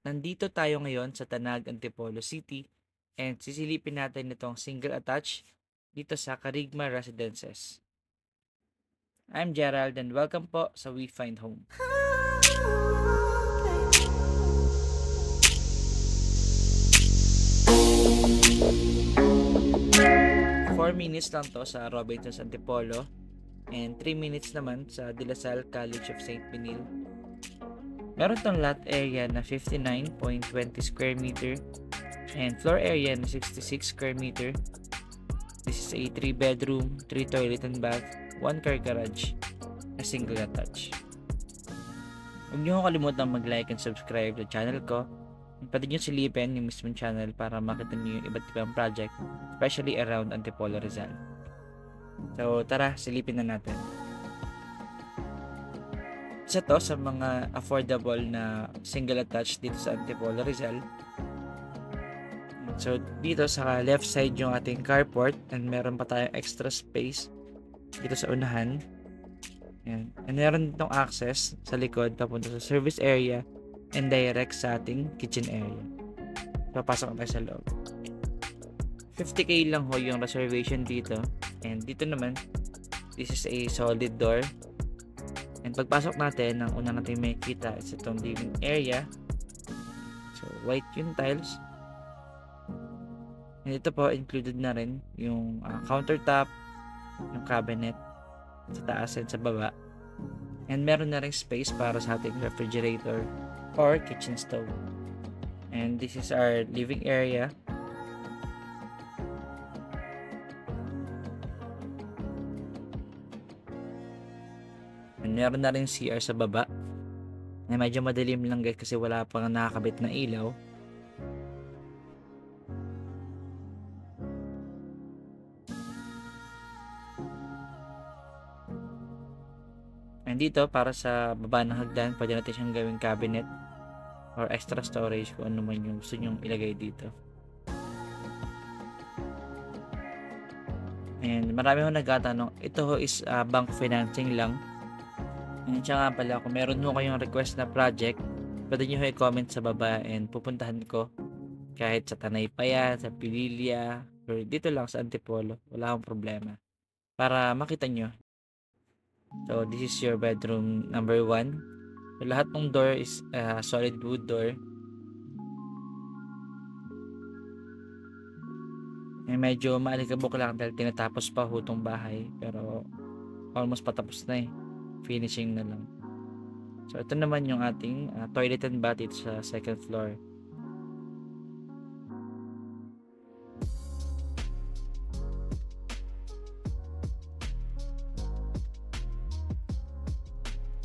Nandito tayo ngayon sa Tanag, Antipolo City and sisilipin natin itong single attach dito sa Carigma Residences. I'm Gerald and welcome po sa We Find Home. Four minutes lang to sa Robinsons Antipolo and 3 minutes naman sa De La Salle College of St. Benil. Meron tong lot area na 59.20 square meter and floor area na 66 square meter. This is a 3 bedroom, 3 toilet and bath, 1 car garage, a single attached. Huwag niyo kalimutan mag-like and subscribe sa channel ko. Pwede niyo silipin yung mismong channel para makita niyo yung iba't ibang project, especially around Antipolo, Rizal. So tara, silipin na natin. Isa to sa mga affordable na single attached dito sa Antipolo, Rizal. So dito sa left side yung ating carport and meron pa tayong extra space dito sa unahan. Yan. And meron ditong access sa likod papunta sa service area and direct sa ating kitchen area. Papasok tayo sa loob. 50k lang ho yung reservation dito. And dito naman, this is a solid door. And pagpasok natin, ang una natin makikita is itong living area. So, white yung tiles. And ito po, included na rin yung countertop, yung cabinet sa taas and sa baba. And meron na rin space para sa ating refrigerator or kitchen stove. And this is our living area. And meron na rin CR sa baba. Na medyo madilim lang guys kasi wala pang nakakabit na ilaw. And dito para sa baba ng hagdan, pwede natin siyang gawing cabinet or extra storage kung ano man yung gusto nyong ilagay dito. And marami ho nagtatanong, ito ho is bank financing lang. And siya nga pala, kung meron ho kayong request na project, pwede nyo ho i-comment sa baba and pupuntahan ko kahit sa Tanaypayan, sa Pililla, or dito lang sa Antipolo, wala akong problema para makita nyo. So this is your bedroom number 1. So, lahat ng door is solid wood door. Eh, medyo maalikabok lang dahil tinatapos pa ho itong bahay, pero almost patapos na eh. Finishing na lang. So ito naman yung ating toilet and bath sa second floor.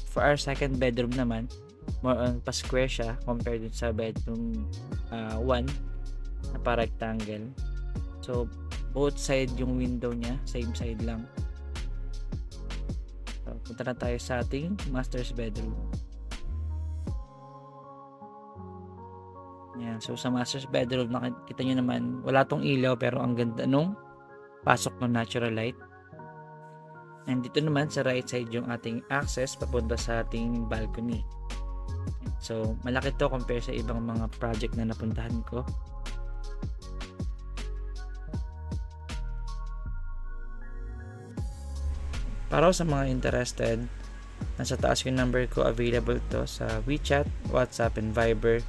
For our second bedroom naman, more on pa-square siya compared sa bedroom 1 na pa-rectangle. So both side yung window niya, same side lang. So, punta na tayo sa ating master's bedroom. Yan. So sa master's bedroom, nakita nyo naman, wala tong ilaw pero ang ganda nung pasok ng natural light. And dito naman sa right side yung ating access papunta sa ating balcony. So malaki to compare sa ibang mga project na napuntahan ko. Para sa mga interested, nasa taas yung number ko, available to sa WeChat, WhatsApp, and Viber.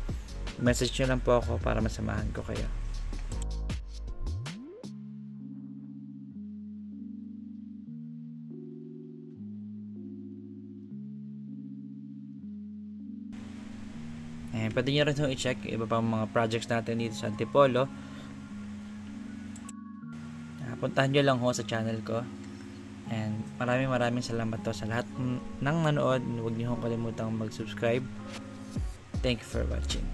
Message nyo lang po ako para masamahan ko kayo. Pwede nyo rin i-check iba pang mga projects natin dito sa Antipolo. Puntahan nyo lang ho sa channel ko. And maraming salamat to sa lahat ng nanood. Huwag niyo kalimutan mag-subscribe. Thank you for watching.